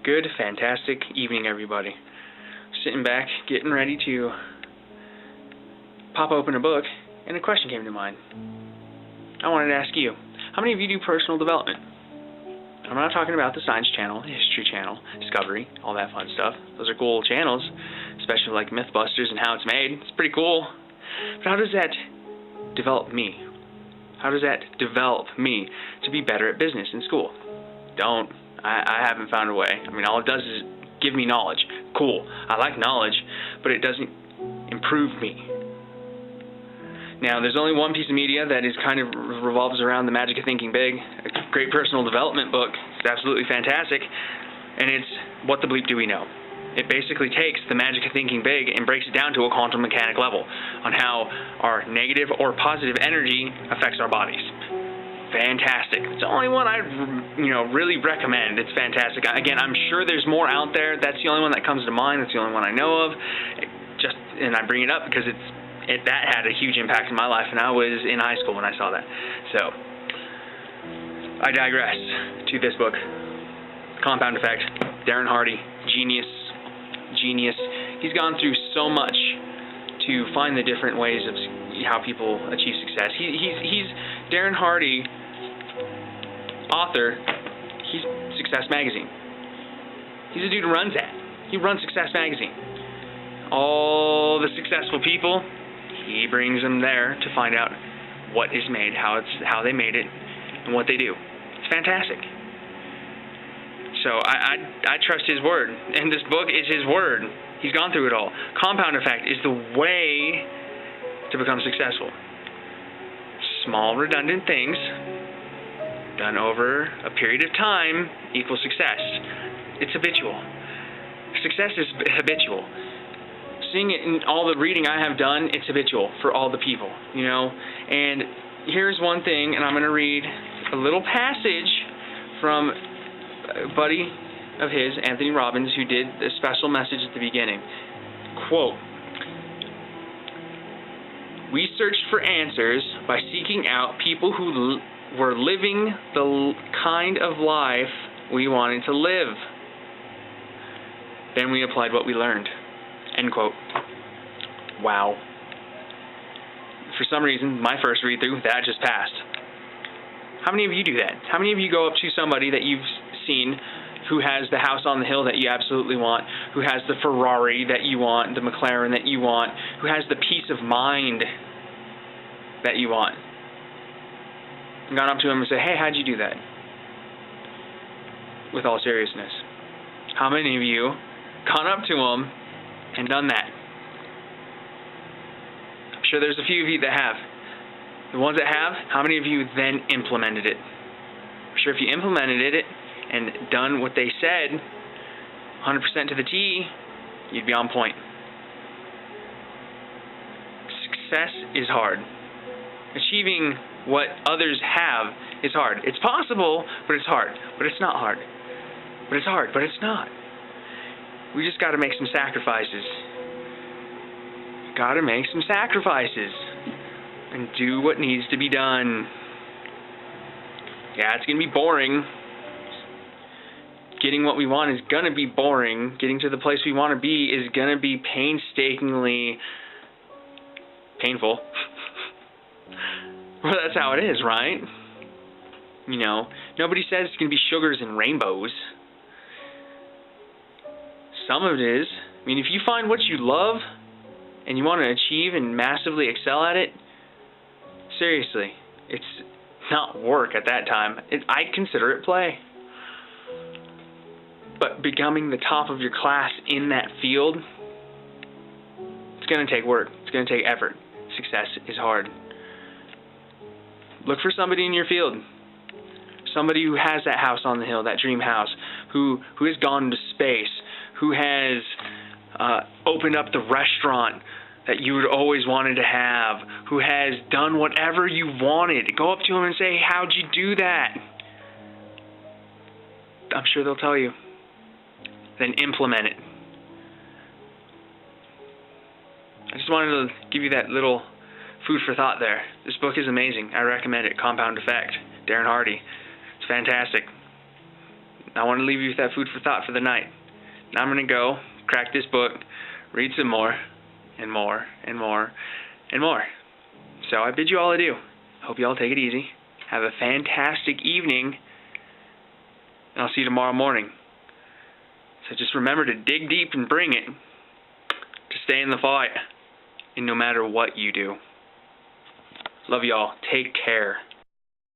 Good, fantastic evening, everybody. Sitting back, getting ready to pop open a book, and a question came to mind. I wanted to ask you, how many of you do personal development? I'm not talking about the Science Channel, the History Channel, Discovery, all that fun stuff. Those are cool channels, especially like Mythbusters and how it's made. It's pretty cool. But how does that develop me? How does that develop me to be better at business in school? I haven't found a way. I mean, all it does is give me knowledge. Cool. I like knowledge, but it doesn't improve me. Now, there's only one piece of media that is kind of revolves around the magic of thinking big. A great personal development book. It's absolutely fantastic. And it's What the Bleep Do We Know? It basically takes the magic of thinking big and breaks it down to a quantum mechanic level on how our negative or positive energy affects our bodies. Fantastic. It's the only one I really recommend. It's fantastic. Again, I'm sure there's more out there. That's the only one that comes to mind. That's the only one I know of. And I bring it up because that had a huge impact in my life, and I was in high school when I saw that. So, I digress to this book. Compound Effect. Darren Hardy. Genius. He's gone through so much to find the different ways of how people achieve success. He's Darren Hardy, author. He's Success Magazine. He's a dude who runs that. He runs Success Magazine. All the successful people, he brings them there to find out what is made, how they made it, and what they do. It's fantastic. So I trust his word, and this book is his word. He's gone through it all. Compound Effect is the way to become successful. Small, redundant things done over a period of time equals success. It's habitual. Success is habitual. Seeing it in all the reading I have done, it's habitual for all the people, And here's one thing, and I'm going to read a little passage from a buddy of his, Anthony Robbins, who did a special message at the beginning. Quote, "We searched for answers by seeking out people who were living the kind of life we wanted to live. Then we applied what we learned." End quote. Wow. For some reason, my first read-through, that just passed. How many of you do that? How many of you go up to somebody that you've seen who has the house on the hill that you absolutely want, who has the Ferrari that you want, the McLaren that you want, who has the peace of mind that you want, and gone up to him and say, "Hey, how'd you do that?" With all seriousness. How many of you gone up to him and done that? I'm sure there's a few of you that have. The ones that have, how many of you then implemented it? I'm sure if you implemented it and done what they said 100% to the T, you'd be on point. Success is hard. Achieving what others have is hard. It's possible, but it's hard. But it's not hard. But it's hard, but it's not. We just got to make some sacrifices. Got to make some sacrifices and do what needs to be done. Yeah, it's going to be boring. Getting what we want is going to be boring. Getting to the place we want to be is going to be painstakingly painful. Well, that's how it is, right? Nobody says it's going to be sugars and rainbows. Some of it is. I mean, if you find what you love and you want to achieve and massively excel at it, seriously, it's not work at that time. I'd consider it play. But becoming the top of your class in that field, it's going to take work. It's going to take effort. Success is hard. Look for somebody in your field. Somebody who has that house on the hill, that dream house, who has gone to space, who has opened up the restaurant that you would always wanted to have, who has done whatever you wanted. Go up to them and say, "How'd you do that?" I'm sure they'll tell you. Then implement it. I just wanted to give you that little food for thought there. This book is amazing. I recommend it. Compound Effect. Darren Hardy. It's fantastic. I want to leave you with that food for thought for the night. Now I'm going to go crack this book, read some more, and more, and more, and more. So I bid you all adieu. Hope you all take it easy. Have a fantastic evening, and I'll see you tomorrow morning. So just remember to dig deep and bring it, to stay in the fight, and no matter what you do. Love y'all. Take care.